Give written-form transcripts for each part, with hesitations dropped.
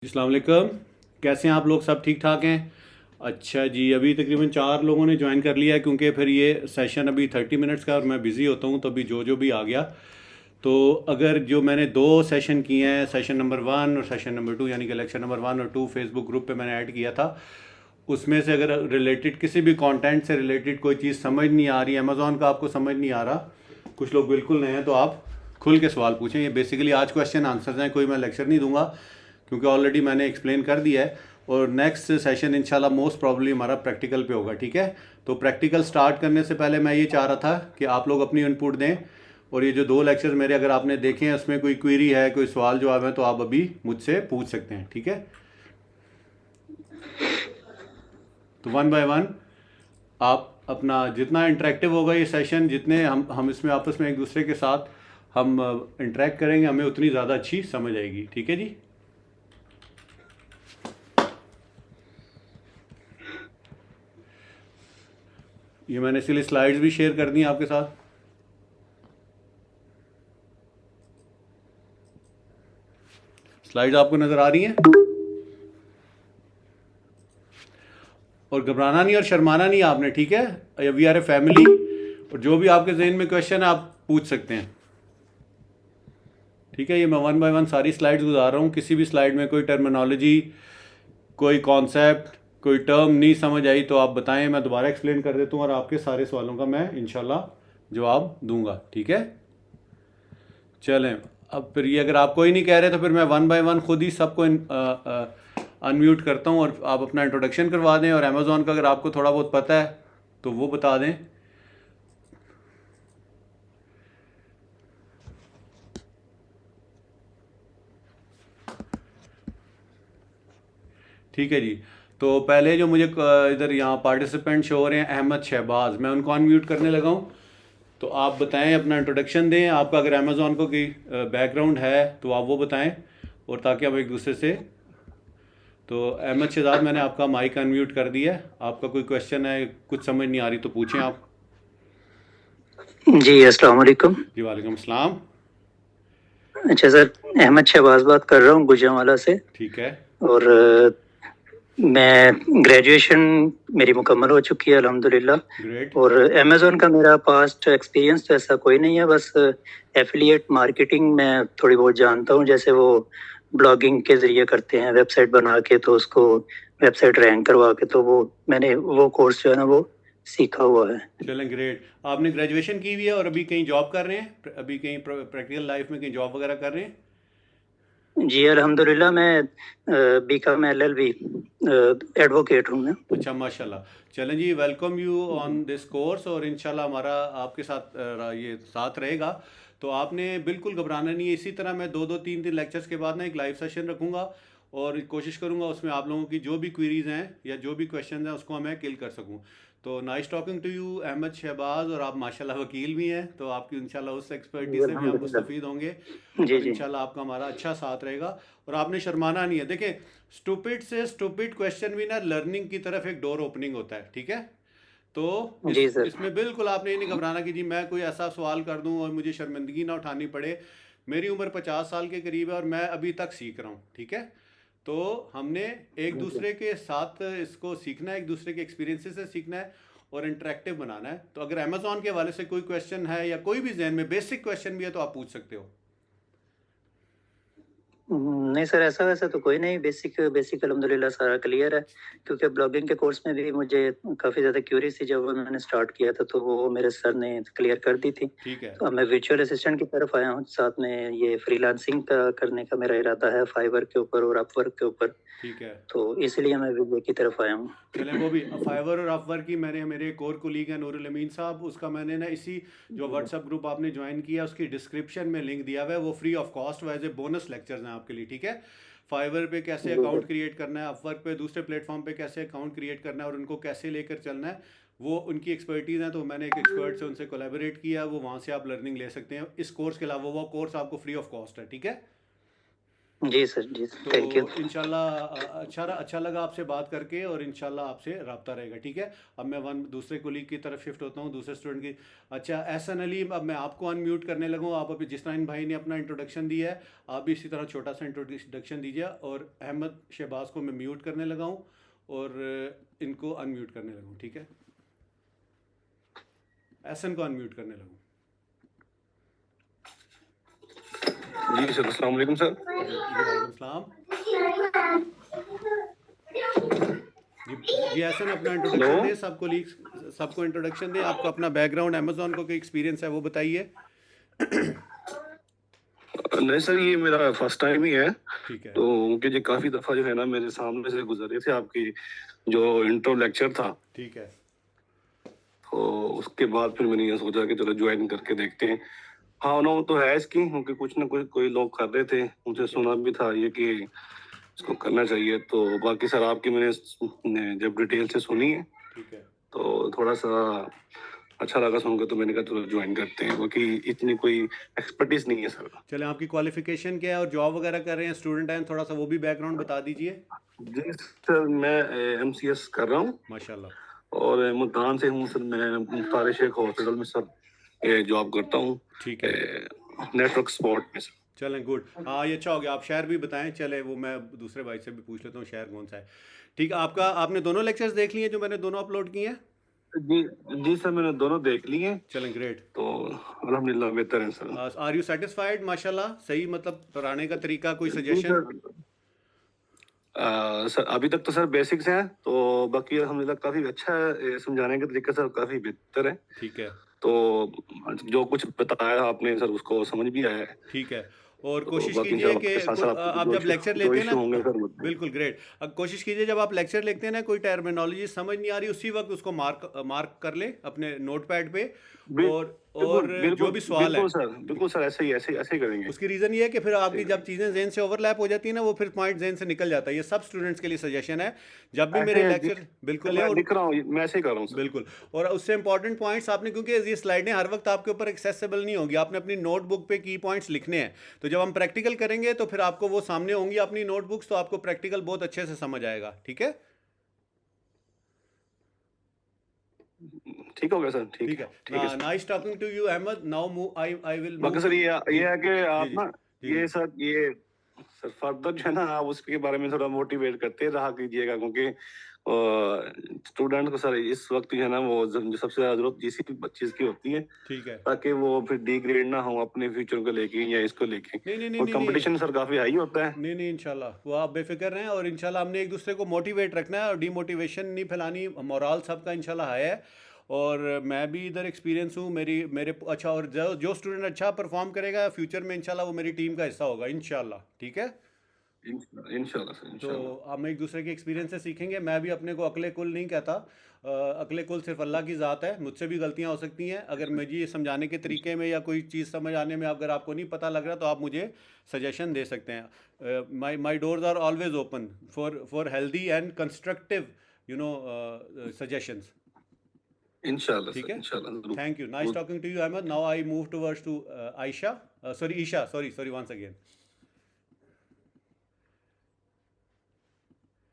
अस्सलाम वालेकुम। कैसे हैं आप लोग? सब ठीक ठाक हैं? अच्छा जी, अभी तकरीबन 4 लोगों ने ज्वाइन कर लिया है क्योंकि फिर ये सेशन अभी 30 मिनट्स का और मैं बिज़ी होता हूँ, तो अभी जो भी आ गया। तो अगर जो मैंने 2 सेशन किए हैं, सेशन नंबर 1 और सेशन नंबर 2, यानी कि लेक्चर नंबर 1 और 2 फेसबुक ग्रुप पे मैंने ऐड किया था, उसमें से अगर रिलेटेड किसी भी कंटेंट से रिलेटेड कोई चीज़ समझ नहीं आ रही, अमेज़ॉन का आपको समझ नहीं आ रहा, कुछ लोग बिल्कुल नए हैं, तो आप खुल के सवाल पूछें। ये बेसिकली आज क्वेश्चन आंसर्स हैं, कोई मैं लेक्चर नहीं दूंगा क्योंकि ऑलरेडी मैंने एक्सप्लेन कर दिया है। और नेक्स्ट सेशन इंशाल्लाह मोस्ट प्रॉब्ली हमारा प्रैक्टिकल पे होगा, ठीक है? तो प्रैक्टिकल स्टार्ट करने से पहले मैं ये चाह रहा था कि आप लोग अपनी इनपुट दें, और ये जो 2 लेक्चर मेरे अगर आपने देखे हैं उसमें कोई क्वेरी है, कोई सवाल जवाब है, तो आप अभी मुझसे पूछ सकते हैं, ठीक है? तो वन बाय वन आप अपना जितना इंटरेक्टिव होगा ये सेशन, जितने हम इसमें आपस में एक दूसरे के साथ हम इंटरेक्ट करेंगे, हमें उतनी ज़्यादा अच्छी समझ आएगी, ठीक है जी? ये मैंने इसलिए स्लाइड्स भी शेयर कर दी आपके साथ। स्लाइड्स आपको नज़र आ रही हैं? और घबराना नहीं और शर्माना नहीं आपने, ठीक है? वी आर ए फैमिली, और जो भी आपके जहन में क्वेश्चन है आप पूछ सकते हैं, ठीक है? ये मैं वन बाय वन सारी स्लाइड्स गुजार रहा हूँ। किसी भी स्लाइड में कोई टर्मिनोलॉजी, कोई कॉन्सेप्ट, कोई टर्म नहीं समझ आई तो आप बताएं, मैं दोबारा एक्सप्लेन कर देता हूँ और आपके सारे सवालों का मैं इंशाल्लाह जवाब दूंगा, ठीक है? चलें, अब फिर ये अगर आप कोई नहीं कह रहे तो फिर मैं वन बाय वन खुद ही सबको अनम्यूट करता हूँ और आप अपना इंट्रोडक्शन करवा दें, और अमेज़ॉन का अगर आपको थोड़ा बहुत पता है तो वो बता दें। ठीक है जी। तो पहले जो मुझे इधर यहाँ पार्टिसिपेंट शो हो रहे हैं, अहमद शहबाज, मैं उनको अनम्यूट करने लगा हूँ। तो आप बताएं, अपना इंट्रोडक्शन दें। आपका अगर अमेज़ॉन को कोई बैकग्राउंड है तो आप वो बताएं, और ताकि हम एक दूसरे से। तो अहमद शहजाद, मैंने आपका माइक अनम्यूट कर दिया है। आपका कोई क्वेश्चन है, कुछ समझ नहीं आ रही तो पूछें आप। जी अस्सलाम वालेकुम। जी वालेकुम सलाम। अच्छा सर, अहमद शहबाज बात कर रहा हूँ गुजरांवाला से। ठीक है। और मैं ग्रेजुएशन मेरी मुकम्मल हो चुकी है अल्हम्दुलिल्लाह। ग्रेट। और अमेज़ॉन का मेरा पास्ट एक्सपीरियंस तो ऐसा कोई नहीं है, बस एफिलिएट मार्केटिंग में थोड़ी बहुत जानता हूँ। जैसे वो ब्लॉगिंग के ज़रिए करते हैं, वेबसाइट बना के तो उसको वेबसाइट रैंक करवा के, तो वो मैंने वो कोर्स जो है ना वो सीखा हुआ है। चलें, ग्रेट। आपने ग्रेजुएशन की हुई है और अभी कहीं जॉब कर रहे हैं? अभी कहीं प्रैक्टिकल लाइफ में कहीं जॉब वगैरह कर रहे हैं? जी अल्हम्दुलिल्लाह, मैं बीकॉम एलएलबी एडवोकेट हूँ मैं। अच्छा, माशाल्लाह। चलें जी, welcome you on this course, और इंशाल्लाह हमारा आपके साथ ये साथ रहेगा। तो आपने बिल्कुल घबराना नहीं है। इसी तरह मैं 2-2 3-3 लेक्चर्स के बाद ना एक लाइव सेशन रखूँगा, और कोशिश करूँगा उसमें आप लोगों की जो भी क्वेरीज हैं या जो भी क्वेश्चन हैं उसको मैं किल कर सकूँ। तो nice talking to you Ahmad Shahbaz, और आप माशाल्लाह वकील भी हैं, तो आपकी इंशाल्लाह उस एक्सपर्टीज जी से भी हम अल्हम्दुलिल्लाह। मुस्तफ़ीद होंगे, जी और जी। इंशाल्लाह आपका हमारा अच्छा साथ रहेगा। और आपने शर्माना नहीं है। देखें, स्टूपिड से स्टूपिड क्वेश्चन भी ना लर्निंग की तरफ एक डोर ओपनिंग होता है, ठीक है? तो जी सर। इसमें बिल्कुल आपने ये नहीं घबराना कि जी मैं कोई ऐसा सवाल कर दूं और मुझे शर्मिंदगी ना उठानी पड़े। मेरी उम्र 50 साल के करीब है और मैं अभी तक सीख रहा हूँ, ठीक है? तो हमने एक जी दूसरे के साथ इसको सीखना है, एक दूसरे के एक्सपीरियंसेस से सीखना है और इंटरेक्टिव बनाना है। तो अगर अमेजोन के हवाले से कोई क्वेश्चन है या कोई भी जहन में बेसिक क्वेश्चन भी है तो आप पूछ सकते हो। नहीं सर, ऐसा वैसा तो कोई नहीं। बेसिक बेसिक अल्हम्दुलिल्लाह सारा क्लियर है, क्योंकि ब्लॉगिंग के कोर्स में भी मुझे काफ़ी ज़्यादा क्यूरी थी जब मैंने स्टार्ट किया था, तो वो मेरे सर ने क्लियर कर दी थी। ठीक है। तो अब मैं वर्चुअल असिस्टेंट की तरफ आया हूँ, साथ में ये फ्रीलांसिंग का करने का मेरा इरादा है, फाइवर के ऊपर और अपवर्क के ऊपर। ठीक है। तो इसलिए मैं विजय की तरफ आया हूँ। चलें, वो भी फाइवर और अपवर्क की, मैंने मेरे एक और कोलीग हैं नूरुल अमीन साहब, उसका मैंने ना इसी जो व्हाट्सएप ग्रुप आपने ज्वाइन किया उसकी डिस्क्रिप्शन में लिंक दिया हुआ है। वो free of cost as a bonus lectures हैं आपके लिए, ठीक है? फाइवर पे कैसे जी अकाउंट सर। क्रिएट करना है, अपवर्क पे दूसरे प्लेटफॉर्म पे कैसे अकाउंट क्रिएट करना है और उनको कैसे लेकर चलना है, वो उनकी एक्सपर्टीज़ है। तो मैंने एक एक्सपर्ट से उनसे कोलैबोरेट किया, वो वहाँ से आप लर्निंग ले सकते हैं। इस कोर्स के अलावा वो कोर्स आपको फ्री ऑफ कॉस्ट है, ठीक है? जी सर, जी तो थैंक यू। इंशाल्लाह अच्छा लगा आपसे बात करके, और इंशाल्लाह आपसे रब्ता रहेगा, ठीक है। अब मैं दूसरे कोलीग की तरफ शिफ्ट होता हूँ, दूसरे स्टूडेंट की। अच्छा एहसन अली, अब मैं आपको अनम्यूट करने लगा हूँ। आप अभी जिस भाई ने अपना इंट्रोडक्शन दिया है, आप भी इसी तरह छोटा सा इंट्रोडक्शन दीजिए। और अहमद शहबाज को मैं म्यूट करने लगा हूँ, और इनको अनम्यूट करने लगा हूँ, ठीक है। एहसन को अनम्यूट करने लगा हूँ। जी सर, अस्सलाम वालेकुम सर। जी वालेकुम सलाम। जी एहसन, अपना इंट्रोडक्शन हेलो। दें, सबको इंट्रोडक्शन दें। आपको अपना बैकग्राउंड, अमेजोन को कोई एक्सपीरियंस है वो बताइए। नहीं सर, ये मेरा फर्स्ट टाइम ही है। ठीक है। तो उनके जो काफी दफा जो है ना मेरे सामने से गुजरे थे आपकी जो इंट्रो लेक्चर था। ठीक है। तो उसके बाद फिर मैंने ये सोचा कि चलो ज्वाइन करके देखते हैं। हाँ ना, वो तो है इसकी, क्योंकि कुछ ना कुछ कोई लोग कर रहे थे, उनसे ठीक है। सुना भी था ये कि इसको करना चाहिए। तो बाकी सर आपकी मैंने जब डिटेल से सुनी है ठीक है। तो थोड़ा सा अच्छा लगा सुनकर, तो मैंने कहा चलो ज्वाइन करते हैं, क्योंकि इतनी कोई एक्सपर्टीज नहीं है सर। चलें, आपकी क्वालिफिकेशन क्या है और जॉब वगैरह कर रहे हैं, स्टूडेंट हैं, थोड़ा सा वो भी बैकग्राउंड बता दीजिए। जी सर, मैं एमसीएस कर रहा हूँ माशाल्लाह। और मुल्तान से हूँ सर। मैं मुख्तार शेख हॉस्पिटल में सर जॉब करता हूँ, ठीक है। नेटवर्क सपोर्ट में सर। चलें, गुड। हाँ, ये अच्छा हो गया, आप शहर भी बताएं। चले, वो मैं दूसरे भाई से भी पूछ लेता हूँ शहर कौन सा है। ठीक है। आपने दोनों लेक्चर्स देख लिए जो मैंने दोनों अपलोड किए हैं? जी जी सर, मैंने दोनों देख लिए। चलें, ग्रेट। तो अल्हम्दुलिल्लाह बेहतर है सर। Are you satisfied? माशाल्लाह, सही, मतलब पढ़ाने का तरीका, कोई जी सजेशन? सर। सर अभी तक तो सर बेसिक्स हैं, तो बाकी अल्हम्दुलिल्लाह काफी अच्छा है, समझाने का तरीका सर काफी बेहतर है। ठीक है। तो जो कुछ बताया आपने सर उसको समझ भी आया है। ठीक है। और तो कोशिश बाकी कीजिए इंशाल्लाह कि आपके साथ साथ आपको आप जब लेक्चर जो लेते हैं इशू ना, होंगे सर वो बिल्कुल ग्रेट। अब कोशिश कीजिए जब आप लेक्चर लेते हैं ना, कोई टर्मिनोलॉजी समझ नहीं आ रही, उसी वक्त उसको मार्क कर ले अपने नोट पैड पे। और बिल्कुल जो बिल्कुल भी सवाल है, बिल्कुल सर, बिल्कुल सर, ऐसे ही करेंगे। उसकी रीज़न ये है कि फिर ऐसे ही आपकी जब करेंगे। चीज़ें जेन से ओवरलैप हो जाती है ना, वो फिर पॉइंट जेन से निकल जाता है। ये सब स्टूडेंट्स के लिए सजेशन है, जब भी मेरे ऐसे लेक्चर बिल्कुल लें। मैं और लिख रहा हूँ, मैं ऐसे ही कर रहा हूँ सर। बिल्कुल, और उससे इंपॉर्टेंट पॉइंट्स आपने, क्योंकि ये स्लाइडें हर वक्त आपके ऊपर एक्सेसिबल नहीं होंगी, आपने अपनी नोटबुक पे की पॉइंट्स लिखने हैं। तो जब हम प्रैक्टिकल करेंगे तो फिर आपको वो सामने होंगी अपनी नोटबुक्स, तो आपको प्रैक्टिकल बहुत अच्छे से समझ आएगा, ठीक है। ठीक हो गया सर, ठीक ठीक है, है। ठीक है sir. Nice talking to you Ahmad. Now I will बाकी मूव सर टू। जी ये है कि जी आप जी ना जी ये जी। सर ये सर फर्दर जो है ना आप उसके बारे में थोड़ा मोटिवेट करते रहा कीजिएगा, क्योंकि स्टूडेंट को सर इस वक्त जो है ना वो जो सबसे ज्यादा जरूरत इसी चीज की होती है, ठीक है। ताकि वो फिर डिग्रेड ना हो अपने फ्यूचर को लेके या इसको लेके। नहीं नहीं नहीं और नहीं नहीं। कंपटीशन सर काफी हाई होता है। नहीं नहीं, इंशाल्लाह वो आप बेफिक्र रहें, और इंशाल्लाह हमने एक दूसरे को मोटिवेट रखना है और डीमोटिवेशन नहीं फैलानी। मोरल सबका इंशाल्लाह हाई है। और मैं भी इधर एक्सपीरियंस हूँ, मेरे अच्छा, और जो स्टूडेंट अच्छा परफॉर्म करेगा फ्यूचर में इंशाल्लाह वो मेरी टीम का हिस्सा होगा इंशाल्लाह, ठीक है। इंशाल्लाह सर, तो इंशाल्लाह। हम एक दूसरे के एक्सपीरियंस से सीखेंगे। मैं भी अपने को अकले कुल नहीं कहता। अकले कुल सिर्फ अल्लाह की ज़ात है, मुझसे भी गलतियां हो सकती हैं। अगर मुझे ये समझाने के तरीके में या कोई चीज़ समझ आने में अगर आपको नहीं पता लग रहा, तो आप मुझे सजेशन दे सकते हैं। My doors are always open for healthy and constructive suggestions, इंशाल्लाह ठीक सर, है। इंशाल्लाह जरूर। Thank you, nice talking to you Ahmad. Now I move towards to Ayesha, sorry Esha, sorry once again.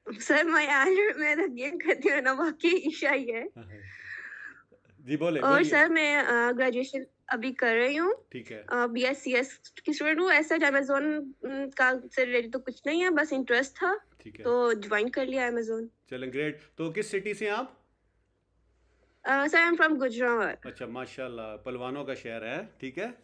Sir मैं यकीन करती हूँ ना, वाकई ईशा ही है। जी बोले, और बोलिए। सर मैं ग्रेजुएशन अभी कर रही हूँ, ठीक है। BScs की स्टूडेंट हूँ। ऐसा अमेजोन का से रिलेटेड तो कुछ नहीं है, बस इंटरेस्ट था ठीक है। तो ज्वाइन कर लिया अमेजोन। चलें, ग्रेट। तो किस सिटी से हैं आप? Sir I am from Gujarat. अच्छा, माशाल्लाह, पहलवानों का शहर है, ठीक है।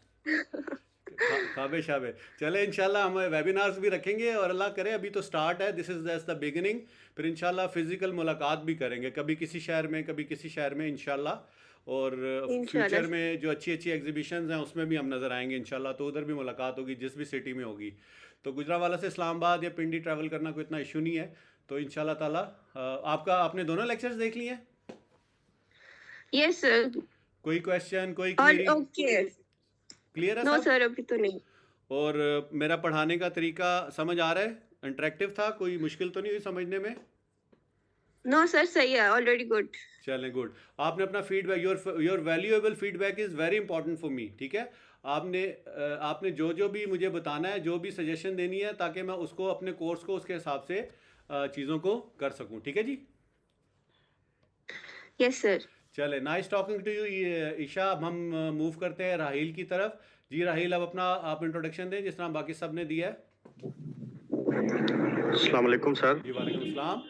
खाबे शाबे। चले, इंशाल्लाह हम वेबिनार्स भी रखेंगे, और अल्लाह करे, अभी तो स्टार्ट है, दिस इज़ द बिगिनिंग। फिर इंशाल्लाह फिजिकल मुलाकात भी करेंगे, कभी किसी शहर में, कभी किसी शहर में इंशाल्लाह। और फ्यूचर इंशाल्लाह। में जो अच्छी अच्छी एग्जीबिशंस हैं उसमें भी हम नज़र आएंगे इंशाल्लाह, तो उधर भी मुलाकात होगी जिस भी सिटी में होगी। तो गुजरावाला से इस्लामाबाद या पिंडी ट्रैवल करना कोई इतना इशू नहीं है। तो इंशाल्लाह ताला आपने दोनों लेक्चर्स देख लिए हैं? Yes sir. कोई क्वेश्चन, कोई और क्वेरी? ओके। क्लियर है नो सब? सर, अभी तो नहीं। और मेरा पढ़ाने का तरीका समझ आ रहा है? इंटरेक्टिव था, कोई मुश्किल तो नहीं हुई समझने में? नो सर, सही है, ऑलरेडी गुड। चलें, गुड। आपने अपना feedback, your valuable feedback is very important for me, ठीक है। आपने जो जो भी मुझे बताना है, जो भी सजेशन देनी है, ताकि मैं उसको अपने कोर्स को उसके हिसाब से चीज़ों को कर सकूं। ठीक है जी। Yes sir. चले, nice talking to you Esha. अब हम मूव करते हैं राहील की तरफ। जी राहील, अब अपना आप इंट्रोडक्शन दें जिस तरह बाकी सब ने दिया है। अस्सलाम वालेकुम सर। जी वालेकुम सलाम।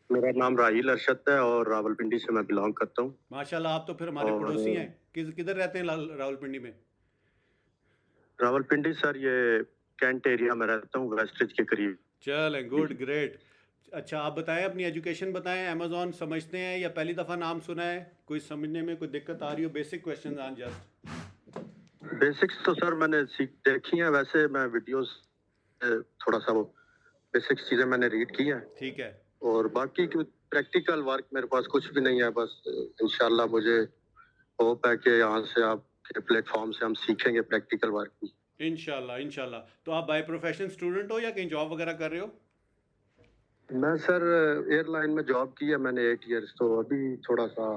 मेरा नाम राहील अरशद है और रावलपिंडी से मैं बिलोंग करता हूँ। माशाल्लाह, आप तो फिर हमारे और पड़ोसी हैं। किधर रहते हैं रावलपिंडी में? रावलपिंडी सर, ये कैंट एरिया में रहता हूँ, वेस्टरिज के करीब। चलें, गुड, ग्रेट। अच्छा, आप बताएं, अपनी एजुकेशन बताएं। अमेजोन समझते हैं या पहली दफ़ा नाम सुना है? कोई समझने में कोई दिक्कत आ रही हो? बेसिक क्वेश्चन आन जस्ट। बेसिक्स तो सर मैंने देखी हैं, वैसे मैं वीडियोस थोड़ा सा वो बेसिक्स चीज़ें मैंने रीड की हैं। ठीक है। और बाकी की प्रैक्टिकल वर्क मेरे पास कुछ भी नहीं है। बस इंशाल्लाह मुझे होप है कि यहाँ से आपके प्लेटफॉर्म से हम सीखेंगे प्रैक्टिकल वर्क भी। इंशाल्लाह इंशाल्लाह। तो आप बाय प्रोफेशन स्टूडेंट हो या कहीं जॉब वगैरह कर रहे हो? मैं सर एयरलाइन में जॉब की है मैंने 8 इयर्स, तो अभी थोड़ा सा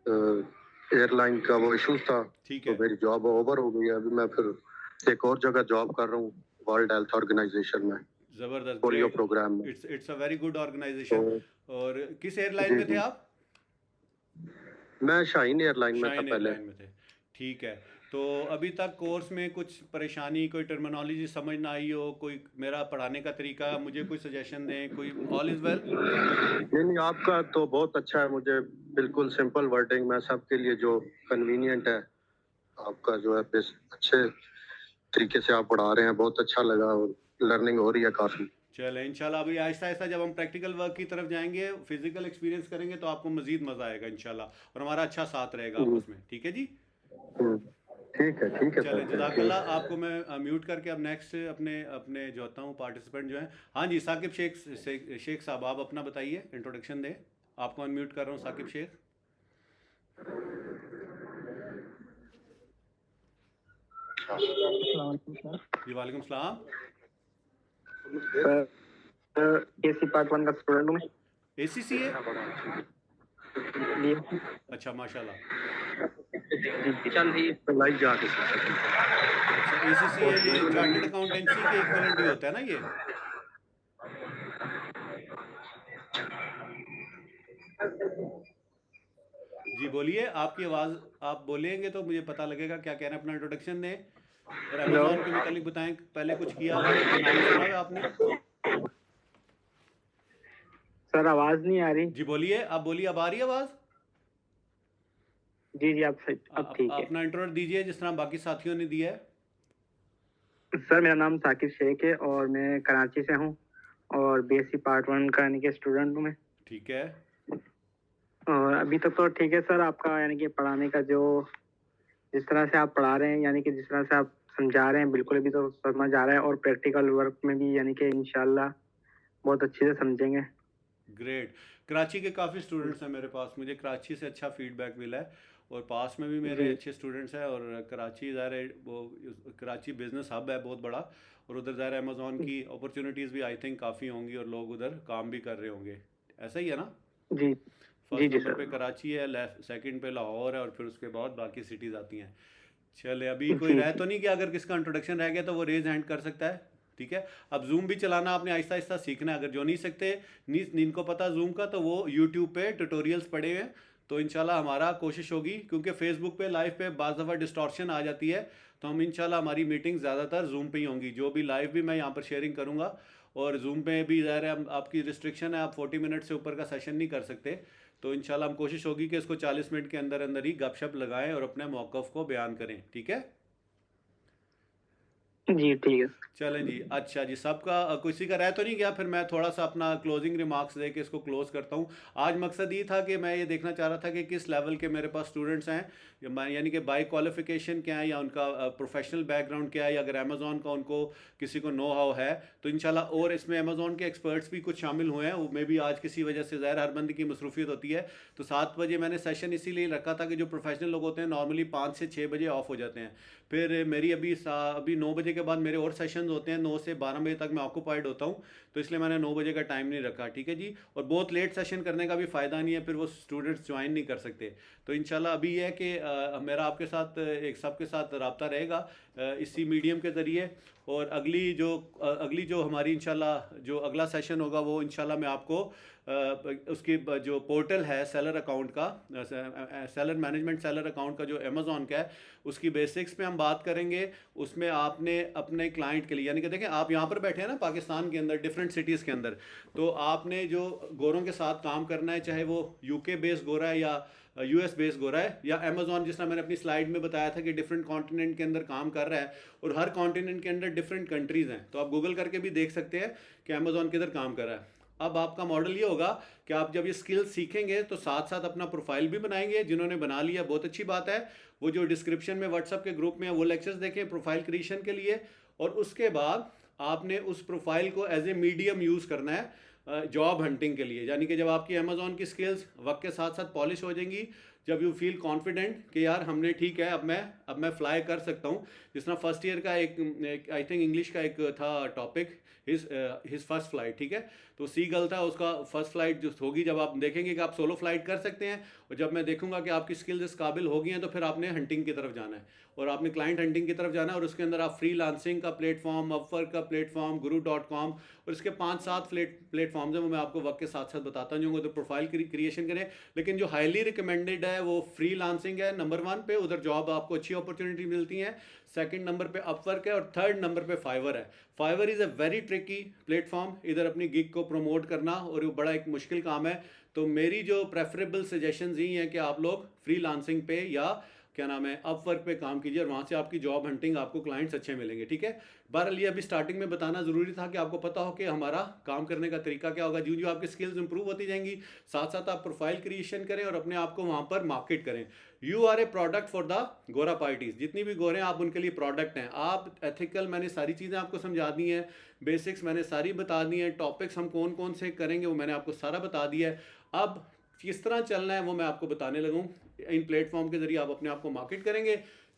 एयरलाइन का वो इशू था, ठीक तो है। मेरी जॉब ओवर हो गई है। अभी मैं फिर एक और जगह जॉब कर रहा हूँ, वर्ल्ड हेल्थ ऑर्गेनाइजेशन में, जबरदस्त, पोलियो ग्रेट। प्रोग्राम में। It's a very good organisation. तो और किस एयरलाइन जी में थे जी, आप? मैं शाहीन एयरलाइन में था शाइन पहले। एयरलाइन में थे। ठीक है। तो अभी तक कोर्स में कुछ परेशानी, कोई टर्मिनोलॉजी समझ ना आई हो, कोई मेरा पढ़ाने का तरीका, मुझे कोई सजेशन दें, कोई ऑल इज़ वेल? नहीं नहीं, आपका तो बहुत अच्छा है। मुझे बिल्कुल सिंपल वर्डिंग में सबके लिए जो कन्वीनियंट है, आपका जो है अच्छे तरीके से आप पढ़ा रहे हैं, बहुत अच्छा लगा और लर्निंग हो रही है काफ़ी। चलें, इंशाल्लाह अभी आहिस्ता आहिस्ता जब हम प्रैक्टिकल वर्क की तरफ जाएंगे, फिजिकल एक्सपीरियंस करेंगे, तो आपको मज़ीद मज़ा आएगा इंशाल्लाह, और हमारा अच्छा साथ रहेगा आपस में। ठीक है जी। ठीक है चलें, सर। जज़ाकल्लाह। आपको मैं म्यूट करके अब नेक्स्ट अपने अपने जो होता हूँ पार्टिसिपेंट जो हैं। हाँ जी, साकिब शेख साहब, आप अपना बताइए, इंट्रोडक्शन दें। आपको अनम्यूट कर रहा हूँ, साकिब शेख। जी वालेकुम सलाम। एसी पार्ट 1 का स्टूडेंट हूँ मैं। ACCA? जी अच्छा, माशाल्लाह। चल रही लाइव जाके अच्छा, ACCA ये चार्टर्ड अकाउंटेंसी के इक्वलेंट ही होता है ना ये? जी बोलिए, आपकी आवाज़ आप बोलेंगे तो मुझे पता लगेगा क्या कह रहे हैं। अपना इंट्रोडक्शन दें और हेलो अमेजोन के मुतालिक बताएं। पहले कुछ किया हुआ है, कोई नाम सुना हुआ है आपने? सर, आवाज नहीं आ रही। जी बोलिए, आप बोलिए, अब आ रही है आवाज़? जी जी, अब ठीक है। अपना इंट्रो दीजिए जिस तरह बाकी साथियों ने दिया है। सर, मेरा नाम साकिब शेख है और मैं कराची से हूँ और बीएससी पार्ट 1 का यानी कि स्टूडेंट हूँ मैं। ठीक है। और अभी तक तो ठीक है सर। आपका यानी कि पढ़ाने का जो जिस तरह से आप पढ़ा रहे हैं, यानी कि जिस तरह से आप समझा रहे हैं, बिल्कुल अभी तो समझ आ रहा है। और प्रैक्टिकल वर्क में भी यानी कि इंशाल्लाह बहुत अच्छे से समझेंगे। ग्रेट। कराची के काफ़ी स्टूडेंट्स हैं मेरे पास, मुझे कराची से अच्छा फीडबैक मिला है, और पास में भी मेरे जी अच्छे स्टूडेंट्स हैं। और कराची ज़ाहिर है वो कराची बिजनेस हब है बहुत बड़ा, और उधर ज़ाहिर है अमेज़ॉन की अपॉर्चुनिटीज़ भी आई थिंक काफ़ी होंगी, और लोग उधर काम भी कर रहे होंगे। ऐसा ही है ना? जी जी फर्स्ट जी नंबर सर। पे कराची है, सेकंड पे लाहौर है, और फिर उसके बाद बाकी सिटीज़ आती हैं। चले, अभी कोई जी रह तो नहीं कि अगर किसका इंट्रोडक्शन रह गया तो वो रेज हैंड कर सकता है? ठीक है। अब जूम भी चलाना आपने आहिस्ता आहिस्ता सीखना है। अगर जो नहीं सकते, जिनको पता जूम का, तो वो यूट्यूब पे ट्यूटोरियल्स पड़े हुए हैं। तो इंशाल्लाह हमारा कोशिश होगी, क्योंकि फेसबुक पे लाइव पे बाज़ दफ़ा डिस्टॉर्शन आ जाती है, तो हम इंशाल्लाह हमारी मीटिंग ज़्यादातर जूम पे ही होंगी। जो भी लाइव भी मैं यहाँ पर शेयरिंग करूँगा, और जूम पे भी ज़ाहिर है आपकी रिस्ट्रिक्शन है, आप 40 मिनट से ऊपर का सेशन नहीं कर सकते। तो इंशाल्लाह हम कोशिश होगी कि इसको 40 मिनट के अंदर अंदर ही गपशप लगाएं और अपने मौक़िफ़ को बयान करें। ठीक है जी ठीक है। चलें जी। अच्छा जी, सबका किसी का रह तो नहीं गया? फिर मैं थोड़ा सा अपना क्लोजिंग रिमार्क्स दे के इसको क्लोज करता हूँ। आज मकसद ये था कि मैं ये देखना चाह रहा था कि किस लेवल के मेरे पास स्टूडेंट्स हैं, यानी कि बाई क्वालिफिकेशन क्या है, या उनका प्रोफेशनल बैकग्राउंड क्या है, या अगर अमेज़ॉन का उनको किसी को नो हाउ है तो इंशाल्लाह। और इसमें अमेज़ॉन के एक्सपर्ट्स भी कुछ शामिल हुए हैं, वो मे भी आज किसी वजह से ज़ाहिर हर बंदे की मसरूफियत होती है। तो 7 बजे मैंने सेशन इसीलिए रखा था कि जो प्रोफेशनल लोग होते हैं नॉर्मली 5 से 6 बजे ऑफ हो जाते हैं। फिर मेरी अभी 9 बजे के बाद मेरे और सेशंस होते हैं, 9 से 12 बजे तक मैं ऑक्यूपाइड होता हूँ, तो इसलिए मैंने 9 बजे का टाइम नहीं रखा, ठीक है जी। और बहुत लेट सेशन करने का भी फ़ायदा नहीं है, फिर वो स्टूडेंट्स ज्वाइन नहीं कर सकते। तो इंशाल्लाह अभी ये है कि मेरा आपके साथ एक सबके साथ रब्ता रहेगा इसी मीडियम के ज़रिए। और अगली जो हमारी इंशाल्लाह जो अगला सेशन होगा वो इंशाल्लाह मैं आपको उसकी जो पोर्टल है सेलर अकाउंट का, सेलर मैनेजमेंट सेलर अकाउंट का जो अमेज़ॉन का है, उसकी बेसिक्स पे हम बात करेंगे। उसमें आपने अपने क्लाइंट के लिए, यानी कि देखें आप यहाँ पर बैठे हैं ना पाकिस्तान के अंदर डिफरेंट सिटीज़ के अंदर, तो आपने जो गोरों के साथ काम करना है, चाहे वो यूके बेस्ड गोरा है या यूएस बेस्ड गोरा है या अमेज़ॉन, जिस तरह मैंने अपनी स्लाइड में बताया था कि डिफरेंट कॉन्टिनेंट के अंदर काम कर रहा है और हर कॉन्टिनेंट के अंदर डिफरेंट कंट्रीज़ हैं, तो आप गूगल करके भी देख सकते हैं कि अमेज़ॉन किधर काम कर रहा है। अब आपका मॉडल ये होगा कि आप जब ये स्किल सीखेंगे तो साथ साथ अपना प्रोफाइल भी बनाएंगे। जिन्होंने बना लिया बहुत अच्छी बात है, वो जो डिस्क्रिप्शन में व्हाट्सएप के ग्रुप में है वो लेक्चर्स देखें प्रोफाइल क्रिएशन के लिए, और उसके बाद आपने उस प्रोफाइल को एज ए मीडियम यूज़ करना है जॉब हंटिंग के लिए। यानी कि जब आपकी अमेज़ॉन की स्किल्स वक्त के साथ साथ पॉलिश हो जाएंगी, जब यू फील कॉन्फिडेंट कि यार हमने ठीक है अब मैं फ्लाई कर सकता हूँ। जिस तरह फर्स्ट ईयर का एक आई थिंक इंग्लिश का एक था टॉपिक हिज फर्स्ट फ्लाइट, ठीक है, तो सी गर्ल था, उसका फर्स्ट फ्लाइट जो होगी, जब आप देखेंगे कि आप सोलो फ्लाइट कर सकते हैं और जब मैं देखूंगा कि आपकी स्किल्स इस काबिल हो गई हैं, तो फिर आपने हंटिंग की तरफ जाना है और आपने क्लाइंट हंटिंग की तरफ जाना है। और उसके अंदर आप फ्रीलांसिंग का प्लेटफॉर्म, अपवर्क का प्लेटफॉर्म, guru.com और इसके 5-7 प्लेटफॉर्म्स हैं, वो मैं आपको वक्त के साथ साथ बताता जाऊँगा। तो प्रोफाइल क्रिएशन करें, लेकिन जो हाईली रिकमेंडेड है वो फ्रीलांसिंग है नंबर 1 पे, उधर जॉब आपको अच्छी अपॉर्चुनिटी मिलती है। सेकंड नंबर पे अपवर्क है और थर्ड नंबर पे फाइवर है। Fiverr is a very tricky platform, इधर अपनी गिग को प्रमोट करना और वो बड़ा एक मुश्किल काम है। तो मेरी जो प्रेफरेबल सजेशंस यही हैं कि आप लोग फ्रीलांसिंग पे या क्या नाम है अपवर्क पे काम कीजिए और वहाँ से आपकी जॉब हंटिंग, आपको क्लाइंट्स अच्छे मिलेंगे, ठीक है। बहरहाल ये अभी स्टार्टिंग में बताना ज़रूरी था कि आपको पता हो कि हमारा काम करने का तरीका क्या होगा। जो आपकी स्किल्स इंप्रूव होती जाएंगी, साथ साथ आप प्रोफाइल क्रिएशन करें और अपने आप को वहाँ पर मार्केट करें। You are a product for the गोरा पार्टीज, जितनी भी गोरे हैं आप उनके लिए प्रोडक्ट हैं। आप एथिकल, मैंने सारी चीज़ें आपको समझा दी हैं, बेसिक्स मैंने सारी बता दी हैं, टॉपिक्स हम कौन कौन से करेंगे वो मैंने आपको सारा बता दिया है। अब किस तरह चलना है वो मैं आपको बताने लगूँ। इन प्लेटफॉर्म के जरिए आप अपने आप को मार्केट करेंगे,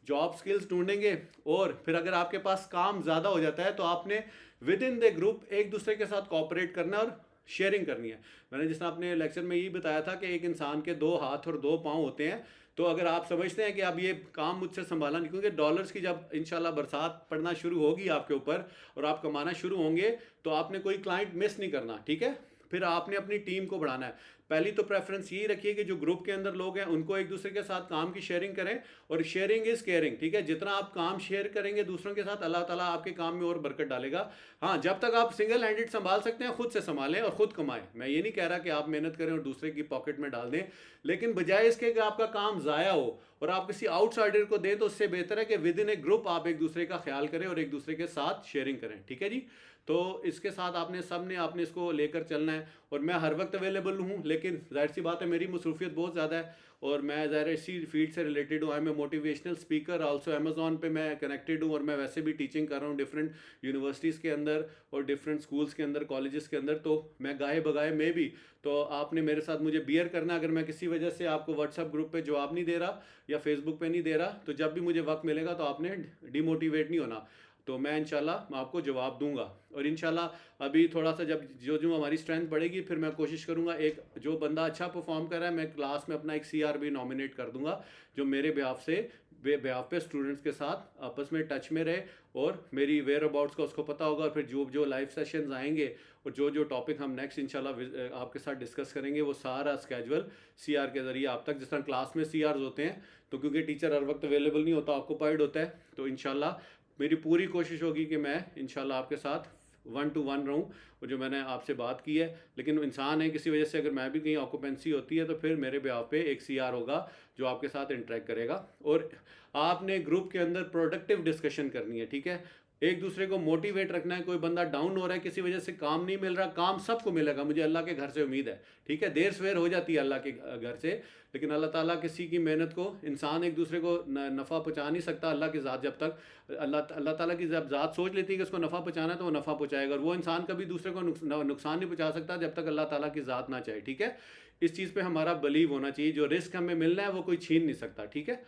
जॉब स्किल्स ढूंढेंगे, और फिर अगर आपके पास काम ज़्यादा हो जाता है तो आपने विद इन द ग्रुप एक दूसरे के साथ कोऑपरेट करना और शेयरिंग करनी है। मैंने जिस तरह अपने लेक्चर में यही बताया था कि एक इंसान के 2 हाथ और 2 पाँव होते हैं। तो अगर आप समझते हैं कि अब ये काम मुझसे संभाला नहीं, क्योंकि डॉलर्स की जब इंशाल्लाह बरसात पड़ना शुरू होगी आपके ऊपर और आप कमाना शुरू होंगे, तो आपने कोई क्लाइंट मिस नहीं करना, ठीक है। फिर आपने अपनी टीम को बढ़ाना है। पहली तो प्रेफरेंस यही रखिए कि जो ग्रुप के अंदर लोग हैं उनको एक दूसरे के साथ काम की शेयरिंग करें, और शेयरिंग इज केयरिंग, ठीक है। जितना आप काम शेयर करेंगे दूसरों के साथ, अल्लाह ताला आपके काम में और बरकत डालेगा। हाँ, जब तक आप सिंगल हैंडेड संभाल सकते हैं खुद से संभालें और खुद कमाएं। मैं ये नहीं कह रहा कि आप मेहनत करें और दूसरे की पॉकेट में डाल दें, लेकिन बजाय इसके कि आपका काम ज़ाया हो और आप किसी आउटसाइडर को दें, तो उससे बेहतर है कि विद इन ए ग्रुप आप एक दूसरे का ख्याल करें और एक दूसरे के साथ शेयरिंग करें, ठीक है जी। तो इसके साथ आपने इसको लेकर चलना है। और मैं हर वक्त अवेलेबल हूँ, लेकिन जाहिर सी बात है मेरी मसरूफियत बहुत ज़्यादा है और मैं ज़ाहिर इसी फील्ड से रिलेटेड हूँ। I am a motivational speaker also, Amazon पे मैं कनेक्टेड हूँ और मैं वैसे भी टीचिंग कर रहा हूँ डिफरेंट यूनिवर्सिटीज़ के अंदर और डिफरेंट स्कूल्स के अंदर, कॉलेजेस के अंदर। तो मैं गाए बगाए में भी, तो आपने मेरे साथ मुझे बियर करना। अगर मैं किसी वजह से आपको व्हाट्सएप ग्रुप पे जवाब नहीं दे रहा या फेसबुक पे नहीं दे रहा, तो जब भी मुझे वक्त मिलेगा तो आपने डिमोटिवेट नहीं होना, तो मैं इंशाल्लाह आपको जवाब दूंगा। और इंशाल्लाह अभी थोड़ा सा जब जो हमारी स्ट्रेंथ बढ़ेगी, फिर मैं कोशिश करूंगा एक जो बंदा अच्छा परफॉर्म कर रहा है, मैं क्लास में अपना एक CR भी नॉमिनेट कर दूंगा, जो मेरे ब्याफ पे स्टूडेंट्स के साथ आपस में टच में रहे और मेरी वेयर अबाउट्स का उसको पता होगा। और फिर जो लाइव सेशंस आएंगे और जो टॉपिक हम नेक्स्ट इंशाल्लाह आपके साथ डिस्कस करेंगे, वो सारा स्केजुअल CR के ज़रिए आप तक, जिस तरह क्लास में CRs होते हैं, तो क्योंकि टीचर हर वक्त अवेलेबल नहीं होता, ऑक्यूपाइड होता है, तो इंशाल्लाह मेरी पूरी कोशिश होगी कि मैं इंशाल्लाह आपके साथ 1-to-1 रहूं। और जो मैंने आपसे बात की है, लेकिन इंसान है, किसी वजह से अगर मैं भी कहीं ऑक्यूपेंसी होती है तो फिर मेरे ब्याह पे एक CR होगा जो आपके साथ इंटरेक्ट करेगा। और आपने ग्रुप के अंदर प्रोडक्टिव डिस्कशन करनी है, ठीक है। एक दूसरे को मोटिवेट रखना है। कोई बंदा डाउन हो रहा है, किसी वजह से काम नहीं मिल रहा, काम सबको मिलेगा, मुझे अल्लाह के घर से उम्मीद है, ठीक है। देर सवेर हो जाती है अल्लाह के घर से, लेकिन अल्लाह ताला किसी की मेहनत को, इंसान एक दूसरे को नफ़ा पहुंचा नहीं सकता। अल्लाह की ज़ात जब तक अल्लाह ताला की जब ज़ात सोच लेती है कि उसको नफ़ा पहुंचाना है, तो वो नफ़ा पहुंचाएगा। और वो इंसान कभी दूसरे को नुकसान नहीं पहुंचा सकता जब तक अल्लाह ताला की ज़ात ना चाहे, ठीक है। इस चीज़ पर हमारा बिलीव होना चाहिए। जो रिस्क हमें मिलना है वो कोई छीन नहीं सकता, ठीक है।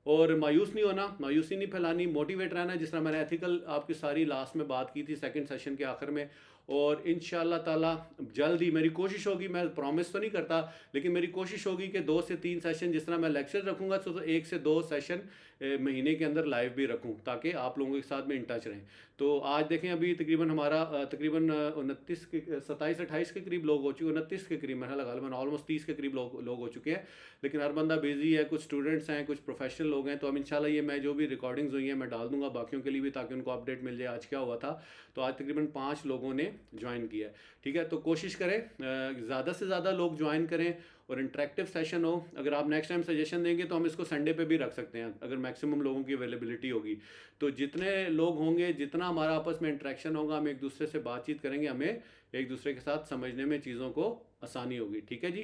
और मायूस नहीं होना, मायूसी नहीं फैलानी, मोटिवेट रहना, जिस तरह मैंने एथिकल आपकी सारी लास्ट में बात की थी सेकंड सेशन के आखिर में। और इंशाल्लाह ताला जल्द ही मेरी कोशिश होगी, मैं प्रॉमिस तो नहीं करता, लेकिन मेरी कोशिश होगी कि 2 से 3 सेशन, जिस तरह मैं लेक्चर रखूँगा तो 1 से 2 सेशन महीने के अंदर लाइव भी रखूँ, ताकि आप लोगों के साथ में इन टच रहें। तो आज देखें अभी तकरीबन हमारा तकरीबन 29 के 27-28 के करीब लोग हो चुके, 29 के करीब मेरा लगा लो, ऑलमोस्ट 30 के करीब लोग हो चुके हैं। लेकिन हर बंदा बिजी है, कुछ स्टूडेंट्स हैं, कुछ प्रोफेशनल लोग हैं। तो अब इंशाल्लाह ये मैं जो भी रिकॉर्डिंग्स हुई हैं मैं डाल दूंगा बाकियों के लिए भी, ताकि उनको अपडेट मिल जाए आज क्या हुआ था। तो आज तकरीबन 5 लोगों ने ज्वाइन किया है, ठीक है। तो कोशिश करें ज़्यादा से ज़्यादा लोग ज्वाइन करें और इंटरेक्टिव सेशन हो। अगर आप नेक्स्ट टाइम सजेशन देंगे तो हम इसको संडे पे भी रख सकते हैं, अगर मैक्सिमम लोगों की अवेलेबिलिटी होगी। तो जितने लोग होंगे, जितना हमारा आपस में इंटरेक्शन होगा, हम एक दूसरे से बातचीत करेंगे, हमें एक दूसरे के साथ समझने में चीज़ों को आसानी होगी, ठीक है जी।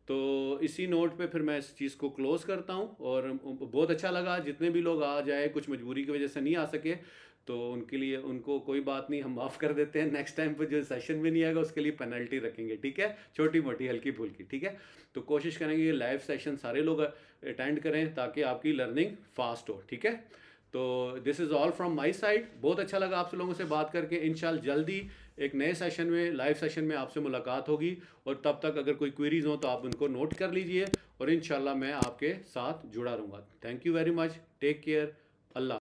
तो इसी नोट पे फिर मैं इस चीज़ को क्लोज़ करता हूँ। और बहुत अच्छा लगा जितने भी लोग आ जाए, कुछ मजबूरी की वजह से नहीं आ सके तो उनके लिए, उनको कोई बात नहीं, हम माफ़ कर देते हैं। नेक्स्ट टाइम पर जो सेशन में नहीं आएगा उसके लिए पेनल्टी रखेंगे, ठीक है, छोटी मोटी हल्की फुल्की, ठीक है। तो कोशिश करेंगे कि लाइव सेशन सारे लोग अटेंड करें ताकि आपकी लर्निंग फास्ट हो, ठीक है। तो this is all from my side. बहुत अच्छा लगा आप लोगों से बात करके। इंशाल्लाह जल्दी एक नए सेशन में, लाइव सेशन में आपसे मुलाकात होगी। और तब तक अगर कोई क्वेरीज हो तो आप उनको नोट कर लीजिए और इंशाल्लाह मैं आपके साथ जुड़ा रहूँगा। Thank you very much, take care, Allah.